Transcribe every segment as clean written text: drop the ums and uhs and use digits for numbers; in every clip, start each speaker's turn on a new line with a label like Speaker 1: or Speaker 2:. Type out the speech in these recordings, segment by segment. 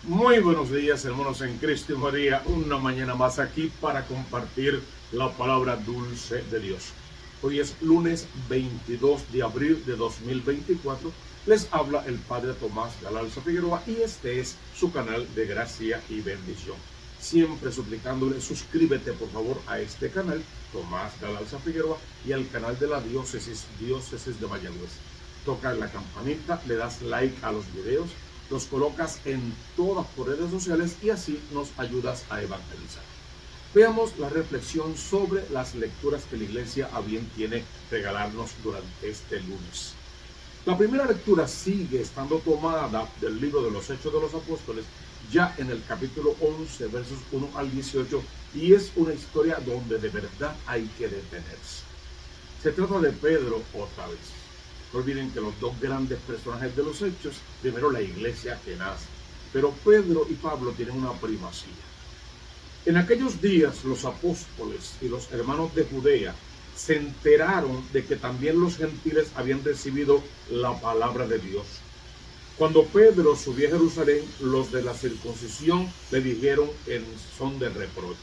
Speaker 1: Muy buenos días, hermanos en Cristo y María. Una mañana más aquí para compartir la palabra dulce de Dios. Hoy es lunes 22 de abril de 2024. Les habla el Padre Tomás Galarza Figueroa y este es su canal de gracia y bendición. Siempre suplicándole, suscríbete por favor a este canal, Tomás Galarza Figueroa, y al canal de la Diócesis de Mayagüez. Toca la campanita, le das like a los videos, los colocas en todas las redes sociales y así nos ayudas a evangelizar. Veamos la reflexión sobre las lecturas que la iglesia a bien tiene regalarnos durante este lunes. La primera lectura sigue estando tomada del libro de los Hechos de los Apóstoles, ya en el capítulo 11, versos 1 al 18, y es una historia donde de verdad hay que detenerse. Se trata de Pedro otra vez. No olviden que los dos grandes personajes de los Hechos, primero la iglesia que nace, pero Pedro y Pablo tienen una primacía. En aquellos días los apóstoles y los hermanos de Judea se enteraron de que también los gentiles habían recibido la palabra de Dios. Cuando Pedro subió a Jerusalén, los de la circuncisión le dijeron en son de reproche: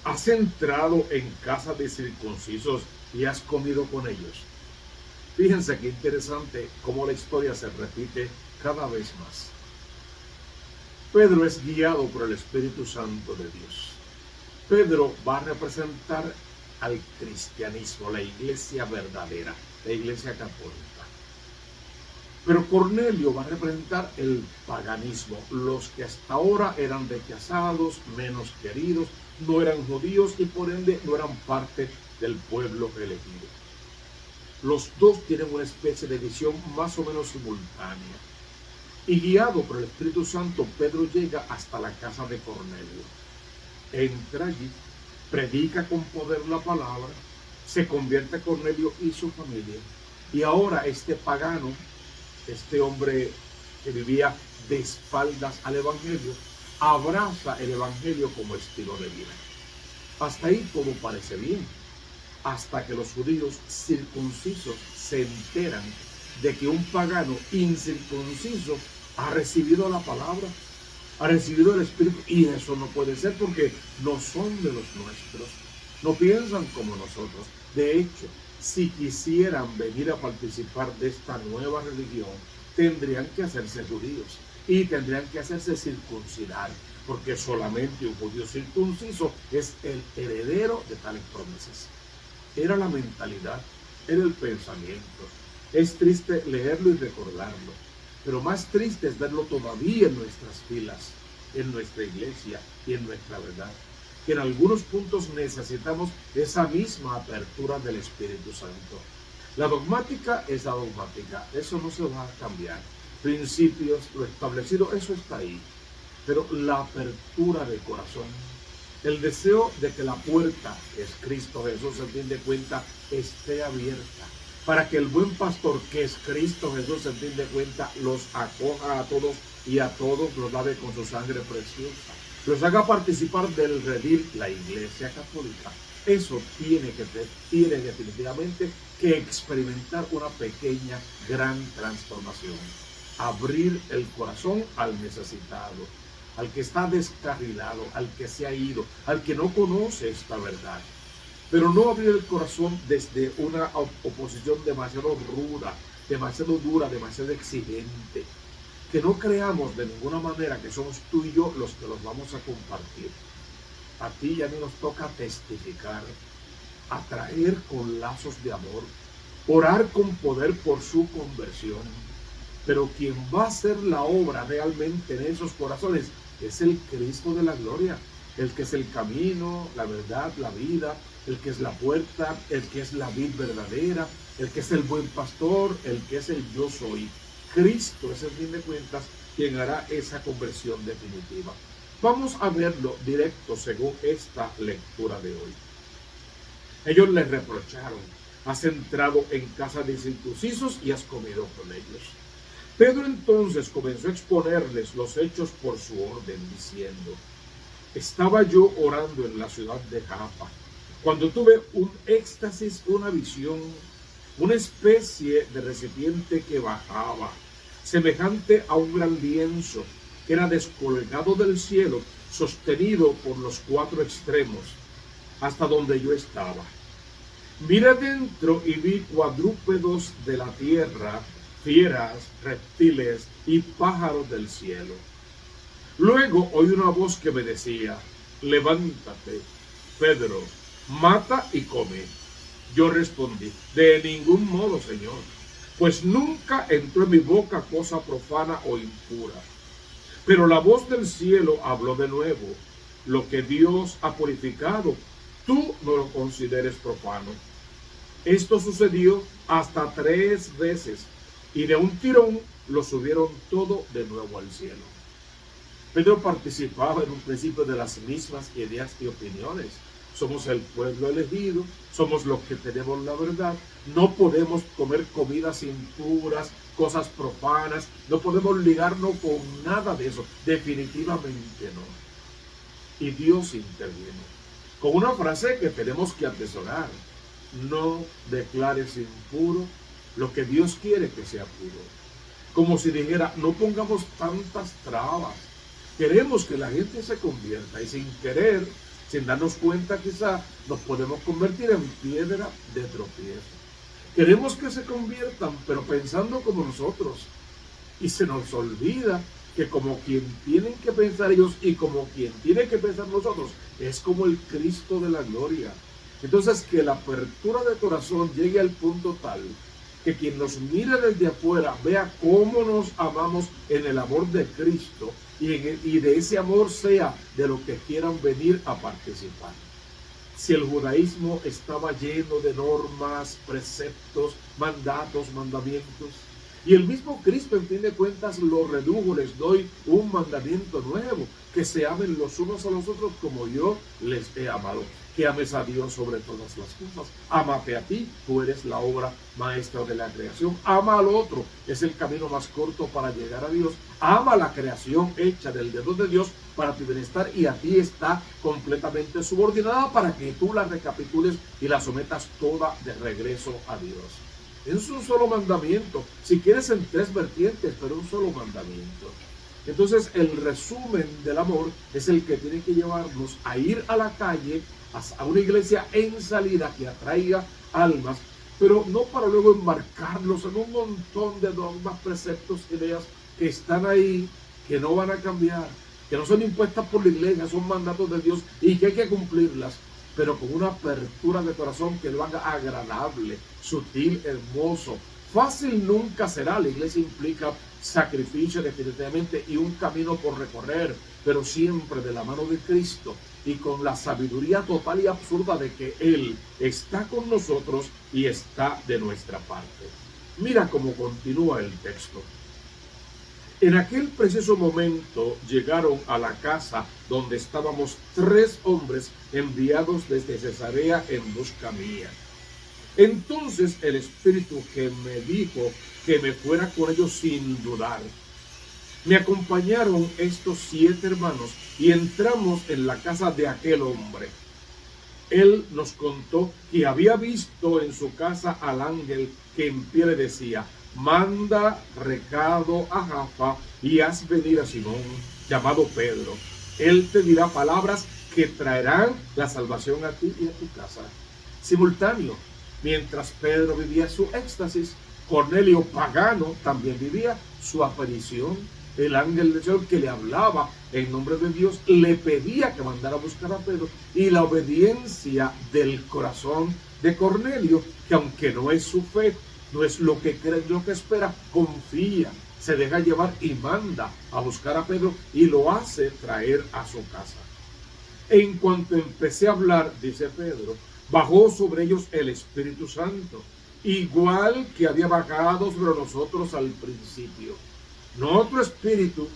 Speaker 1: ¿has entrado en casa de circuncisos y has comido con ellos? Fíjense qué interesante cómo la historia se repite cada vez más. Pedro es guiado por el Espíritu Santo de Dios. Pedro va a representar al cristianismo, la iglesia verdadera, la iglesia católica. Pero Cornelio va a representar el paganismo, los que hasta ahora eran rechazados, menos queridos, no eran judíos y por ende no eran parte del pueblo elegido. Los dos tienen una especie de visión más o menos simultánea. Y guiado por el Espíritu Santo, Pedro llega hasta la casa de Cornelio. Entra allí, predica con poder la palabra, se convierte Cornelio y su familia. Y ahora este pagano, este hombre que vivía de espaldas al Evangelio, abraza el Evangelio como estilo de vida. Hasta ahí todo parece bien. Hasta que los judíos circuncisos se enteran de que un pagano incircunciso ha recibido la palabra, ha recibido el Espíritu, y eso no puede ser porque no son de los nuestros, no piensan como nosotros. De hecho, si quisieran venir a participar de esta nueva religión, tendrían que hacerse judíos y tendrían que hacerse circuncidar, porque solamente un judío circunciso es el heredero de tales promesas. Era la mentalidad, era el pensamiento. Es triste leerlo y recordarlo, pero más triste es verlo todavía en nuestras filas, en nuestra iglesia y en nuestra verdad, que en algunos puntos necesitamos esa misma apertura del Espíritu Santo. La dogmática es la dogmática, eso no se va a cambiar. Principios, lo establecido, eso está ahí, pero la apertura de corazón, el deseo de que la puerta, que es Cristo Jesús, en fin de cuentas, esté abierta, para que el buen pastor, que es Cristo Jesús, en fin de cuentas, los acoja a todos y a todos los lave con su sangre preciosa, los haga participar del redil, la iglesia católica. Eso tiene definitivamente que experimentar una pequeña, gran transformación. Abrir el corazón al necesitado, al que está descarrilado, al que se ha ido, al que no conoce esta verdad. Pero no abrir el corazón desde una oposición demasiado ruda, demasiado dura, demasiado exigente. Que no creamos de ninguna manera que somos tú y yo los que los vamos a compartir. A ti y a mí nos toca testificar, atraer con lazos de amor, orar con poder por su conversión. Pero quien va a hacer la obra realmente en esos corazones es el Cristo de la gloria, el que es el camino, la verdad, la vida, el que es la puerta, el que es la vid verdadera, el que es el buen pastor, el que es el yo soy. Cristo es, en fin de cuentas, quien hará esa conversión definitiva. Vamos a verlo directo según esta lectura de hoy. Ellos les reprocharon: has entrado en casa de circuncisos y has comido con ellos. Pedro entonces comenzó a exponerles los hechos por su orden, diciendo: estaba yo orando en la ciudad de Jaffa, cuando tuve un éxtasis, una visión, una especie de recipiente que bajaba, semejante a un gran lienzo, era descolgado del cielo, sostenido por los cuatro extremos, hasta donde yo estaba. Miré dentro y vi cuadrúpedos de la tierra, fieras, reptiles y pájaros del cielo. Luego oí una voz que me decía: levántate, Pedro, mata y come. Yo respondí: de ningún modo, Señor, pues nunca entró en mi boca cosa profana o impura. Pero la voz del cielo habló de nuevo: lo que Dios ha purificado, tú no lo consideres profano. Esto sucedió hasta 3 veces, y de un tirón lo subieron todo de nuevo al cielo. Pedro participaba en un principio de las mismas ideas y opiniones. Somos el pueblo elegido, somos los que tenemos la verdad, no podemos comer comidas impuras, cosas profanas, no podemos ligarnos con nada de eso, definitivamente no. Y Dios interviene con una frase que tenemos que atesorar: no declares impuro lo que Dios quiere que sea puro. Como si dijera: no pongamos tantas trabas. Queremos que la gente se convierta y sin querer, sin darnos cuenta, quizá nos podemos convertir en piedra de tropiezo. Queremos que se conviertan, pero pensando como nosotros. Y se nos olvida que como quien tienen que pensar ellos y como quien tiene que pensar nosotros, es como el Cristo de la gloria. Entonces, que la apertura de corazón llegue al punto tal que quien nos mire desde afuera vea cómo nos amamos en el amor de Cristo, y de ese amor sea de lo que quieran venir a participar. Si el judaísmo estaba lleno de normas, preceptos, mandatos, mandamientos, y el mismo Cristo, en fin de cuentas, lo redujo: les doy un mandamiento nuevo, que se amen los unos a los otros como yo les he amado. Que ames a Dios sobre todas las cosas. Ámate a ti, tú eres la obra maestra de la creación. Ama al otro, es el camino más corto para llegar a Dios. Ama la creación hecha del dedo de Dios para tu bienestar, y a ti está completamente subordinada para que tú la recapitules y la sometas toda de regreso a Dios. Es un solo mandamiento, si quieres en 3 vertientes, pero un solo mandamiento. Entonces el resumen del amor es el que tiene que llevarnos a ir a la calle, a una iglesia en salida que atraiga almas, pero no para luego embarcarlos en un montón de dogmas, preceptos, ideas que están ahí, que no van a cambiar, que no son impuestas por la iglesia, son mandatos de Dios y que hay que cumplirlas, pero con una apertura de corazón que lo haga agradable, sutil, hermoso. Fácil nunca será. La iglesia implica sacrificio definitivamente y un camino por recorrer, pero siempre de la mano de Cristo y con la sabiduría total y absurda de que Él está con nosotros y está de nuestra parte. Mira cómo continúa el texto. En aquel preciso momento llegaron a la casa donde estábamos 3 hombres enviados desde Cesarea en busca mía. Entonces el Espíritu que me dijo que me fuera con ellos sin dudar. Me acompañaron estos 7 hermanos y entramos en la casa de aquel hombre. Él nos contó que había visto en su casa al ángel que en pie le decía: manda recado a Jaffa y haz venir a Simón, llamado Pedro. Él te dirá palabras que traerán la salvación a ti y a tu casa. Simultáneo, mientras Pedro vivía su éxtasis, Cornelio, pagano, también vivía su aparición. El ángel del Señor que le hablaba en nombre de Dios le pedía que mandara a buscar a Pedro, y la obediencia del corazón de Cornelio, que aunque no es su fe, no es lo que cree, lo que espera, confía, se deja llevar y manda a buscar a Pedro y lo hace traer a su casa. En cuanto empecé a hablar, dice Pedro, bajó sobre ellos el Espíritu Santo, igual que había bajado sobre nosotros al principio. No otro espíritu,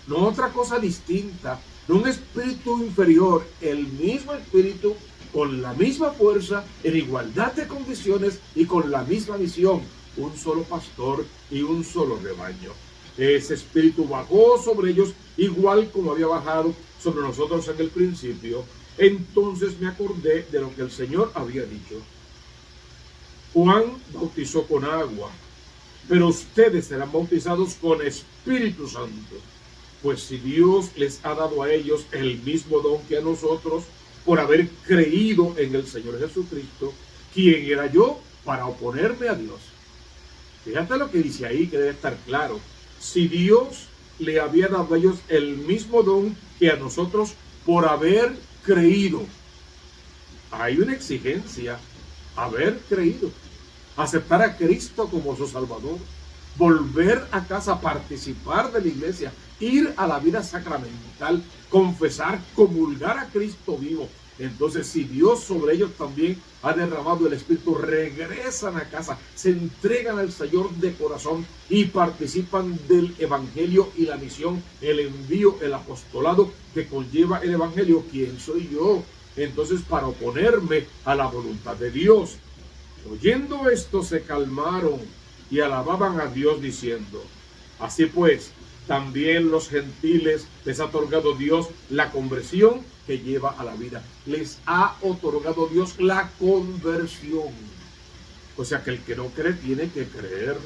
Speaker 1: no otra cosa distinta, no un espíritu inferior, el mismo espíritu con la misma fuerza, en igualdad de condiciones y con la misma misión, un solo pastor y un solo rebaño. Ese espíritu bajó sobre ellos igual como había bajado sobre nosotros en el principio. Entonces me acordé de lo que el Señor había dicho: Juan bautizó con agua, pero ustedes serán bautizados con Espíritu Santo. Pues si Dios les ha dado a ellos el mismo don que a nosotros, por haber creído en el Señor Jesucristo, ¿quién era yo para oponerme a Dios? Fíjate lo que dice ahí, que debe estar claro. Si Dios le había dado a ellos el mismo don que a nosotros por haber creído, hay una exigencia: haber creído, aceptar a Cristo como su Salvador, volver a casa, participar de la iglesia, ir a la vida sacramental, confesar, comulgar a Cristo vivo. Entonces, si Dios sobre ellos también ha derramado el Espíritu, regresan a casa, se entregan al Señor de corazón y participan del Evangelio y la misión, el envío, el apostolado que conlleva el Evangelio. ¿Quién soy yo entonces para oponerme a la voluntad de Dios? Oyendo esto, se calmaron y alababan a Dios diciendo: así pues, también los gentiles les ha otorgado Dios la conversión que lleva a la vida. Les ha otorgado Dios la conversión. O sea que el que no cree tiene que creer.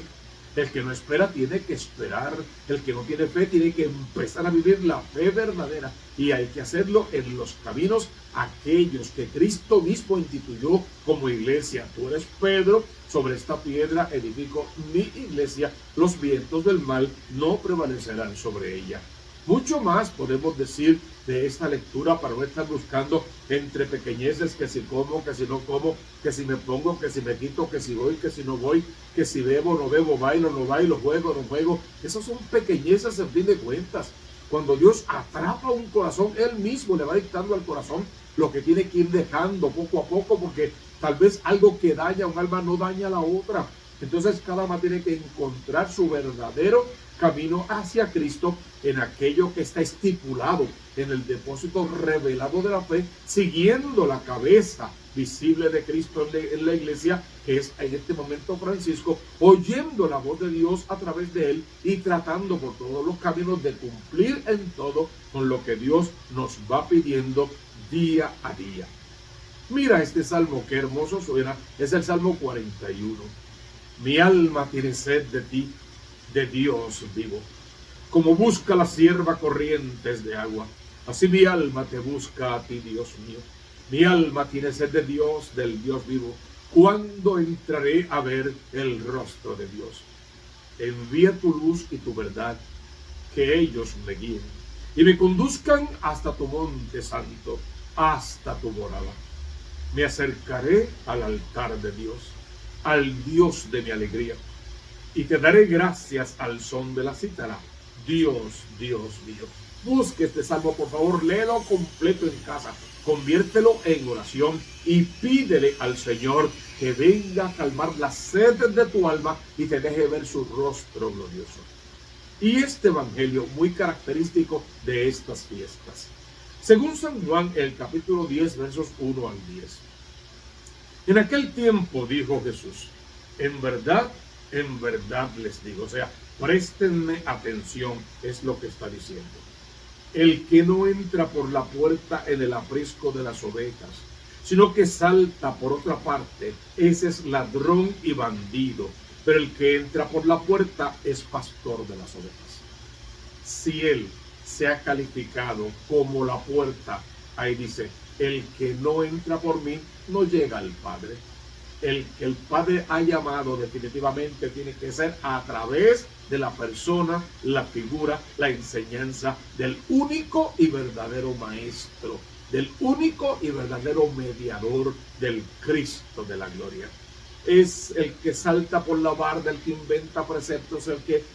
Speaker 1: El que no espera tiene que esperar. El que no tiene fe tiene que empezar a vivir la fe verdadera. Y hay que hacerlo en los caminos aquellos que Cristo mismo instituyó como iglesia. Tú eres Pedro, sobre esta piedra edifico mi iglesia. Los vientos del mal no prevalecerán sobre ella. Mucho más podemos decir de esta lectura para no estar buscando entre pequeñeces, que si como, que si no como, que si me pongo, que si me quito, que si voy, que si no voy, que si bebo, no bebo, bailo, no bailo, juego, no juego. Esas son pequeñeces en fin de cuentas. Cuando Dios atrapa un corazón, Él mismo le va dictando al corazón lo que tiene que ir dejando poco a poco, porque tal vez algo que daña a un alma no daña a la otra. Entonces cada alma tiene que encontrar su verdadero camino hacia Cristo en aquello que está estipulado en el depósito revelado de la fe, siguiendo la cabeza visible de Cristo en la iglesia, que es en este momento Francisco, oyendo la voz de Dios a través de él y tratando por todos los caminos de cumplir en todo con lo que Dios nos va pidiendo día a día. Mira este salmo, qué hermoso suena. Es el Salmo 41. Mi alma tiene sed de ti, de Dios vivo. Como busca la sierva corrientes de agua, así mi alma te busca a ti, Dios mío. Mi alma tiene sed de Dios, del Dios vivo. ¿Cuándo entraré a ver el rostro de Dios? Envía tu luz y tu verdad, que ellos me guíen y me conduzcan hasta tu monte santo, hasta tu morada. Me acercaré al altar de Dios, al Dios de mi alegría, y te daré gracias al son de la cítara. Dios, Dios mío. Busque este salmo, por favor, léelo completo en casa, conviértelo en oración y pídele al Señor que venga a calmar la sed de tu alma y te deje ver su rostro glorioso. Y este evangelio muy característico de estas fiestas. Según San Juan, el capítulo 10, versos 1 al 10. En aquel tiempo dijo Jesús: en verdad les digo, o sea, préstenme atención, es lo que está diciendo. El que no entra por la puerta en el aprisco de las ovejas, sino que salta por otra parte, ese es ladrón y bandido, pero el que entra por la puerta es pastor de las ovejas. Si él se ha calificado como la puerta, ahí dice: el que no entra por mí no llega al Padre. El que el Padre ha llamado definitivamente tiene que ser a través de la persona, la figura, la enseñanza del único y verdadero Maestro, del único y verdadero mediador, del Cristo de la gloria. Es el que salta por la barda, el que inventa preceptos, el que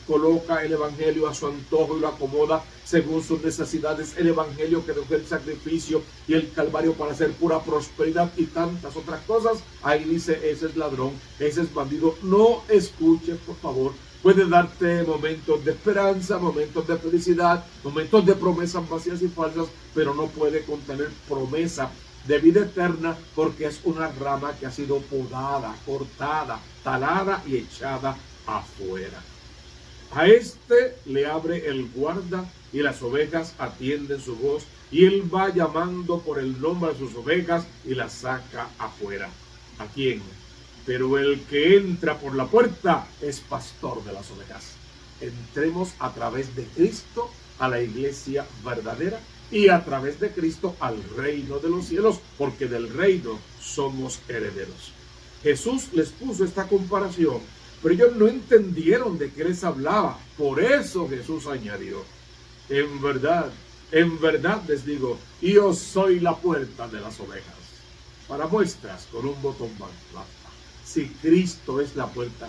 Speaker 1: coloca el evangelio a su antojo y lo acomoda según sus necesidades, el evangelio que dejó el sacrificio y el calvario para hacer pura prosperidad y tantas otras cosas. Ahí dice: ese es ladrón, ese es bandido. No escuches, por favor. Puede darte momentos de esperanza, momentos de felicidad, momentos de promesas vacías y falsas, pero no puede contener promesa de vida eterna, porque es una rama que ha sido podada, cortada, talada y echada afuera. A este le abre el guarda y las ovejas atienden su voz, y él va llamando por el nombre de sus ovejas y las saca afuera. ¿A quién? Pero el que entra por la puerta es pastor de las ovejas. Entremos a través de Cristo a la iglesia verdadera y a través de Cristo al reino de los cielos, porque del reino somos herederos. Jesús les puso esta comparación, pero ellos no entendieron de qué les hablaba. Por eso Jesús añadió: en verdad les digo, yo soy la puerta de las ovejas. Para muestras, con un botón basta. Si Cristo es la puerta,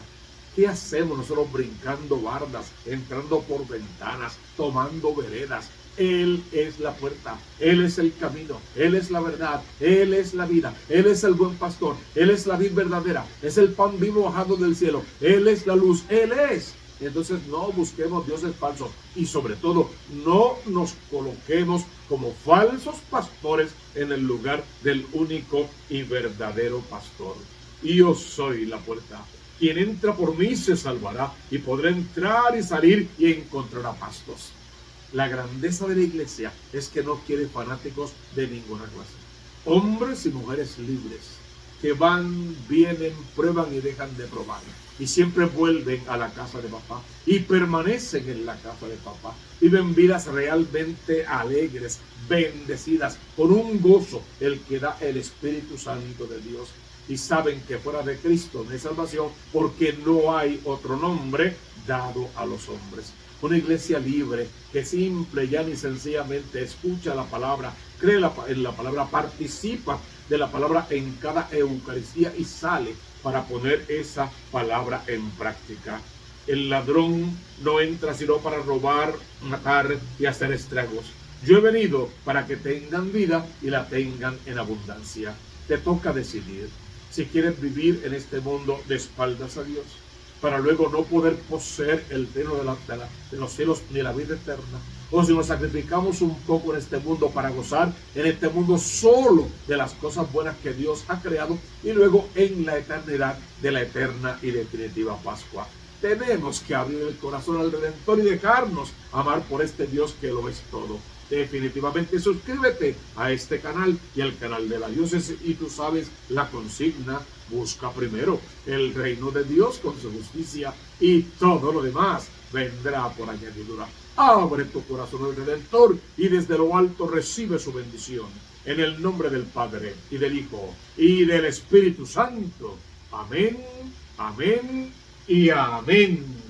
Speaker 1: ¿qué hacemos nosotros brincando bardas, entrando por ventanas, tomando veredas? Él es la puerta, Él es el camino, Él es la verdad, Él es la vida, Él es el buen pastor, Él es la vid verdadera, es el pan vivo bajado del cielo, Él es la luz, Él es. Entonces no busquemos dioses falsos y sobre todo no nos coloquemos como falsos pastores en el lugar del único y verdadero pastor. Y yo soy la puerta. Quien entra por mí se salvará y podrá entrar y salir y encontrará pastos. La grandeza de la iglesia es que no quiere fanáticos de ninguna clase. Hombres y mujeres libres que van, vienen, prueban y dejan de probar. Y siempre vuelven a la casa de papá y permanecen en la casa de papá. Viven vidas realmente alegres, bendecidas, con un gozo el que da el Espíritu Santo de Dios. Y saben que fuera de Cristo no hay salvación, porque no hay otro nombre dado a los hombres. Una iglesia libre que simple, ya ni sencillamente escucha la palabra, cree en la palabra, participa de la palabra en cada Eucaristía y sale para poner esa palabra en práctica. El ladrón no entra sino para robar, matar y hacer estragos. Yo he venido para que tengan vida y la tengan en abundancia. Te toca decidir si quieres vivir en este mundo de espaldas a Dios, para luego no poder poseer el reino de los cielos ni la vida eterna, o si nos sacrificamos un poco en este mundo para gozar en este mundo solo de las cosas buenas que Dios ha creado y luego en la eternidad de la eterna y definitiva Pascua. Tenemos que abrir el corazón al Redentor y dejarnos amar por este Dios que lo es todo. Definitivamente suscríbete a este canal y al canal de la diócesis y tú sabes la consigna: busca primero el reino de Dios con su justicia y todo lo demás vendrá por añadidura. Abre tu corazón al Redentor y desde lo alto recibe su bendición. En el nombre del Padre y del Hijo y del Espíritu Santo. Amén, amén y amén.